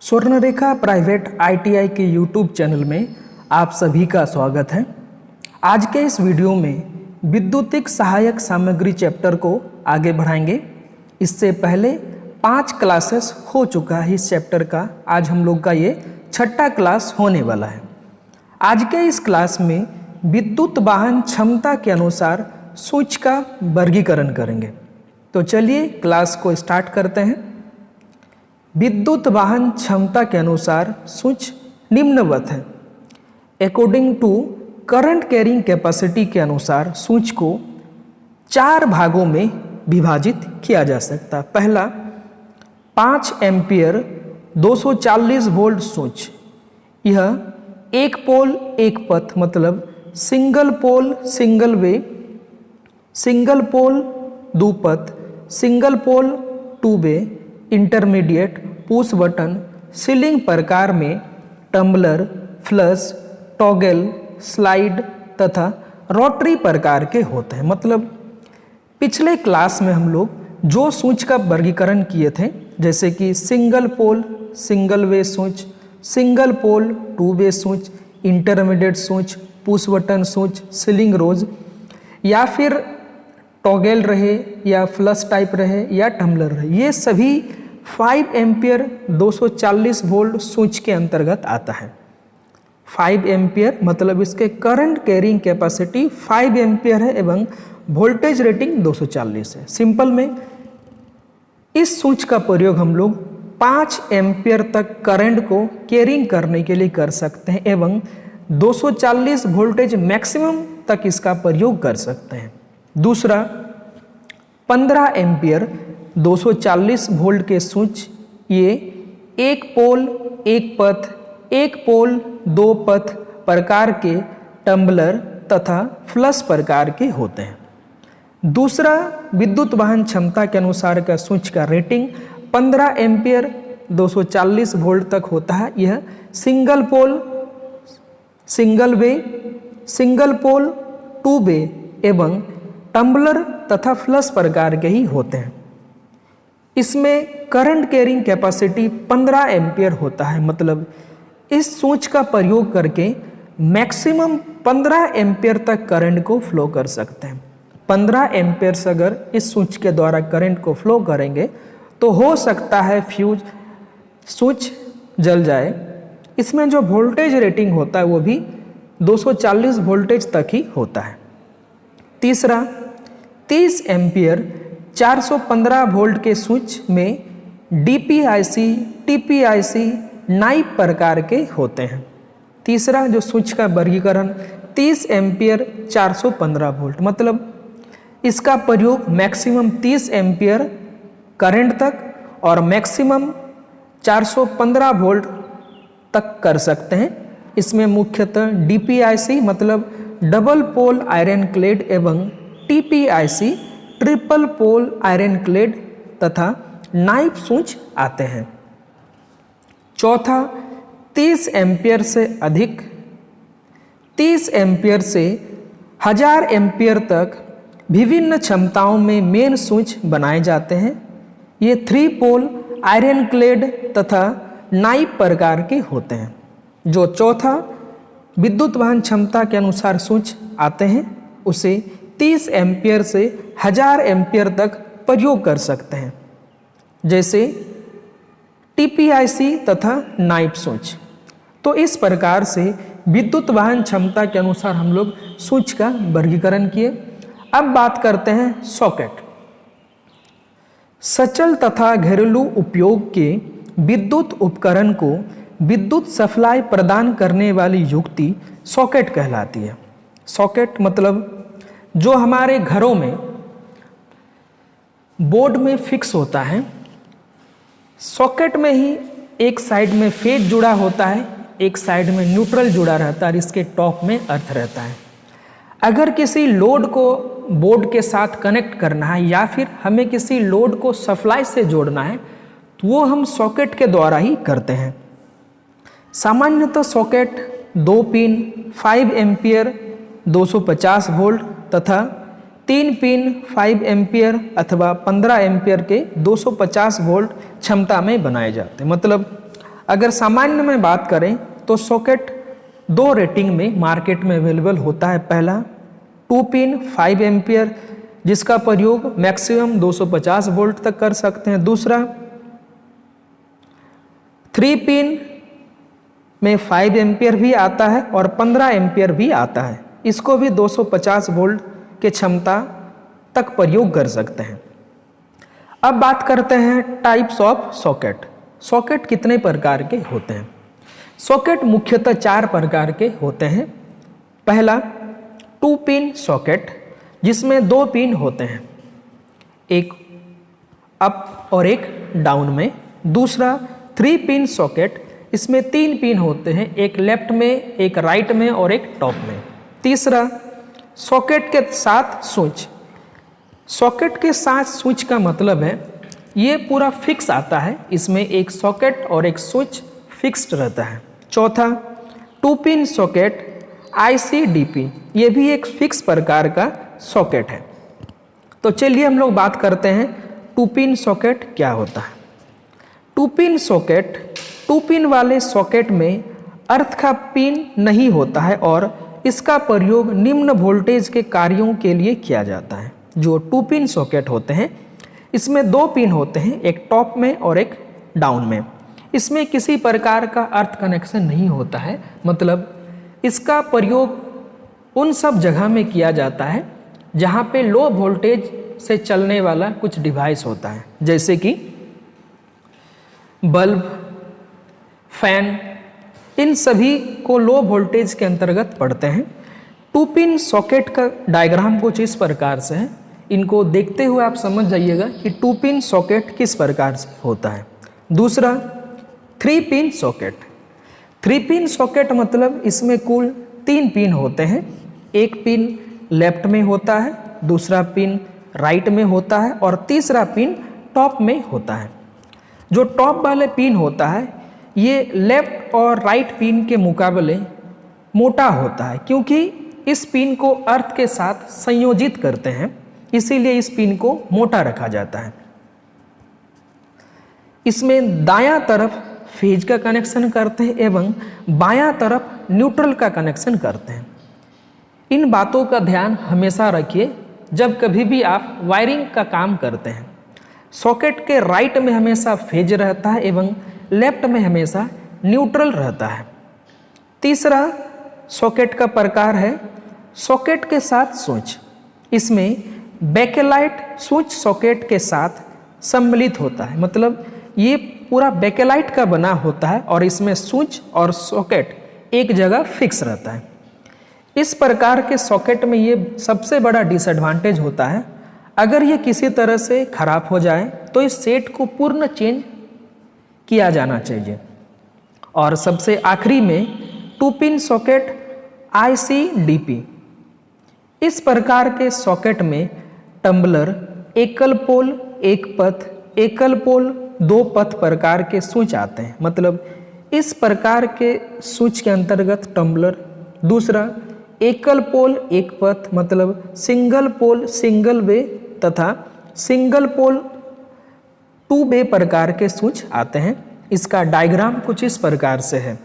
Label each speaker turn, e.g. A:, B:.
A: Swarnarekha private ITI के YouTube channel में आप सभी का स्वागत है। आज के इस वीडियो में विद्युतिक सहायक सामग्री चैप्टर को आगे बढ़ाएंगे। इससे पहले 5 क्लासेस हो चुका है इस चैप्टर का। आज हम लोग का ये 6ठा क्लास होने वाला है। आज के इस क्लास में विद्युत वाहन क्षमता के अनुसार स्विच का वर्गीकरण करेंगे। तो चलिए क्लास को स्टार्ट करते हैं। विद्युत वाहन क्षमता के अनुसार स्विच निम्नवत है। According to current carrying capacity के अनुसार स्विच को 4 भागों में विभाजित किया जा सकता है। पहला 5 एम्पियर 240 वोल्ट स्विच, यह एक पोल एक पथ मतलब single pole single way, single pole दो पथ, single pole two way, intermediate, push button, ceiling प्रकार में टम्बलर, फ्लश, टॉगल, स्लाइड तथा रोटरी प्रकार के होते हैं। मतलब पिछले क्लास में हम लोग जो स्विच का वर्गीकरण किए थे, जैसे कि single pole single way switch, single pole two way switch, intermediate switch, push button switch, ceiling rose, या फिर टॉगल रहे या फ्लश टाइप रहे या टम्बलर रहे, ये सभी 5 एम्पियर 240 वोल्ट स्विच के अंतर्गत आता है। 5 एम्पियर मतलब इसके करंट कैरिंग कैपेसिटी 5 एम्पियर है एवं वोल्टेज रेटिंग 240 है। सिंपल में इस स्विच का प्रयोग हम लोग 5 एम्पियर तक करंट को कैरिंग करने के लिए कर सकते हैं एवं 240 वोल्टेज मैक्सिमम तक इसका प्रयोग कर सकते हैं। दूसरा 15 एम्पियर 240 वोल्ट के स्विच, ये एक पोल एक पथ, एक पोल दो पथ प्रकार के टम्बलर तथा फ्लश प्रकार के होते हैं। दूसरा विद्युत वाहन क्षमता के अनुसार का स्विच का रेटिंग 15 एम्पियर 240 वोल्ट तक होता है। यह single pole single way, single pole two way एवं टम्बलर तथा फ्लश प्रकार के ही होते हैं। इसमें करंट कैरिंग कैपेसिटी 15 एम्पियर होता है। मतलब इस स्विच का प्रयोग करके मैक्सिमम 15 एम्पियर तक करंट को फ्लो कर सकते हैं। 15 एम्पियर से अगर इस स्विच के द्वारा करंट को फ्लो करेंगे तो हो सकता है फ्यूज स्विच जल जाए। इसमें जो वोल्टेज रेटिंग होता है वो भी 240 वोल्टेज तक ही होता है। तीसरा 30 एम्पियर 415 वोल्ट के स्विच में डीपीआईसी, टीपीआईसी, नाइप प्रकार के होते हैं। तीसरा जो स्विच का वर्गीकरण 30 एम्पियर 415 वोल्ट मतलब इसका प्रयोग मैक्सिमम 30 एम्पियर करंट तक और मैक्सिमम 415 वोल्ट तक कर सकते हैं। इसमें मुख्यतः डीपीआईसी मतलब डबल पोल आयरन क्लेड एवं टीपीआईसी ट्रिपल पोल आयरन क्लेड तथा नाइफ स्विच आते हैं। चौथा 30 एम्पियर से अधिक, 30 एम्पियर से 1000 एम्पियर तक विभिन्न क्षमताओं में मेन स्विच बनाए जाते हैं। ये 3 पोल आयरन क्लेड तथा नाइफ प्रकार के होते हैं। जो चौथा विद्युत वाहन क्षमता के अनुसार स्विच आते हैं उसे 30 एम्पियर से 1000 एम्पियर तक प्रयोग कर सकते हैं, जैसे टीपीआईसी तथा नाइप स्विच। तो इस प्रकार से विद्युत वाहन क्षमता के अनुसार हम लोग स्विच का वर्गीकरण किए। अब बात करते हैं सॉकेट। सचल तथा घरेलू उपयोग के विद्युत उपकरण को विद्युत सप्लाई प्रदान करने वाली युक्ति सॉकेट कहलाती है। सॉकेट मतलब जो हमारे घरों में बोर्ड में फिक्स होता है, सॉकेट में ही एक साइड में फेज जुड़ा होता है, एक साइड में न्यूट्रल जुड़ा रहता है और इसके टॉप में अर्थ रहता है। अगर किसी लोड को बोर्ड के साथ कनेक्ट करना है या फिर हमें किसी लोड को सप्लाई से जोड़ना है तो वो हम सॉकेट के द्वारा ही करते हैं। सामान्यतः सॉकेट 2 पिन 5 एम्पियर 250 वोल्ट तथा 3 पिन 5 एम्पियर अथवा 15 एम्पियर के 250 वोल्ट क्षमता में बनाए जाते हैं। मतलब अगर सामान्य में बात करें तो सॉकेट दो रेटिंग में मार्केट में अवेलेबल होता है। पहला 2 पिन 5 एम्पियर जिसका प्रयोग मैक्सिमम 250 वोल्ट तक कर सकते हैं। दूसरा 3 पिन में 5 एम्पियर भी आता है और 15 एम्पियर भी आता है। इसको भी 250 वोल्ट के क्षमता तक प्रयोग कर सकते हैं। अब बात करते हैं टाइप्स ऑफ सॉकेट। सॉकेट कितने प्रकार के होते हैं? सॉकेट मुख्यतः 4 प्रकार के होते हैं। पहला 2 पिन सॉकेट जिसमें 2 पिन होते हैं, एक अप और एक डाउन में। दूसरा 3 पिन सॉकेट, इसमें 3 पिन होते हैं, एक लेफ्ट में, एक राइट में और एक टॉप में। तीसरा सॉकेट के साथ स्विच। सॉकेट के साथ स्विच का मतलब है ये पूरा फिक्स आता है, इसमें एक सॉकेट और एक स्विच फिक्स्ड रहता है। चौथा 2 पिन सॉकेट ICDP, ये भी एक फिक्स प्रकार का सॉकेट है। तो चलिए हम लोग बात करते हैं 2 पिन सॉकेट क्या होता है। 2 पिन सॉकेट, 2 पिन वाले सॉकेट में अर्थ का पिन नहीं होता है और इसका प्रयोग निम्न वोल्टेज के कार्यों के लिए किया जाता है। जो 2 पिन सॉकेट होते हैं इसमें 2 पिन होते हैं, एक टॉप में और एक डाउन में। इसमें किसी प्रकार का अर्थ कनेक्शन नहीं होता है, मतलब इसका प्रयोग उन सब जगह में किया जाता है जहाँ पे लो वोल्टेज से चलने वाला कुछ डिवाइस होता है, जैसे कि बल्ब, फैन, इन सभी को लो वोल्टेज के अंतर्गत पड़ते हैं। 2 पिन सॉकेट का डायग्राम कुछ इस प्रकार से है, इनको देखते हुए आप समझ जाइएगा कि 2 पिन सॉकेट किस प्रकार से होता है। दूसरा 3 पिन सॉकेट। 3 पिन सॉकेट मतलब इसमें कुल 3 पिन होते हैं, एक पिन लेफ्ट में होता है, दूसरा पिन राइट में होता है और तीसरा पिन टॉप में होता है। जो टॉप वाले पिन होता है ये लेफ्ट और राइट पिन के मुकाबले मोटा होता है, क्योंकि इस पिन को अर्थ के साथ संयोजित करते हैं, इसीलिए इस पिन को मोटा रखा जाता है। इसमें दायां तरफ फेज का कनेक्शन करते हैं एवं बायां तरफ न्यूट्रल का कनेक्शन करते हैं। इन बातों का ध्यान हमेशा रखिए जब कभी भी आप वायरिंग का काम करते हैं। सॉकेट के राइट में हमेशा फेज रहता है एवं लेफ्ट में हमेशा न्यूट्रल रहता है। तीसरा सॉकेट का प्रकार है सॉकेट के साथ स्विच। इसमें बैकेलाइट स्विच सॉकेट के साथ सम्मिलित होता है, मतलब ये पूरा बैकेलाइट का बना होता है और इसमें स्विच और सॉकेट एक जगह फिक्स रहता है। इस प्रकार के सॉकेट में ये सबसे बड़ा डिसएडवांटेज होता है, अगर ये किसी तरह से खराब हो जाए तो इस सेट को पूर्ण चेंज किया जाना चाहिए। और सबसे आखिरी में 2 पिन सॉकेट ICDP। इस प्रकार के सॉकेट में टम्बलर, एकल पोल एक पथ, एकल पोल 2 पथ प्रकार के स्विच आते हैं, मतलब इस प्रकार के स्विच के अंतर्गत टम्बलर। दूसरा एकल पोल एक पथ, मतलब सिंगल पोल सिंगल वे तथा सिंगल पोल 2 वे प्रकार के स्विच आते हैं। इसका डायग्राम कुछ इस प्रकार से है।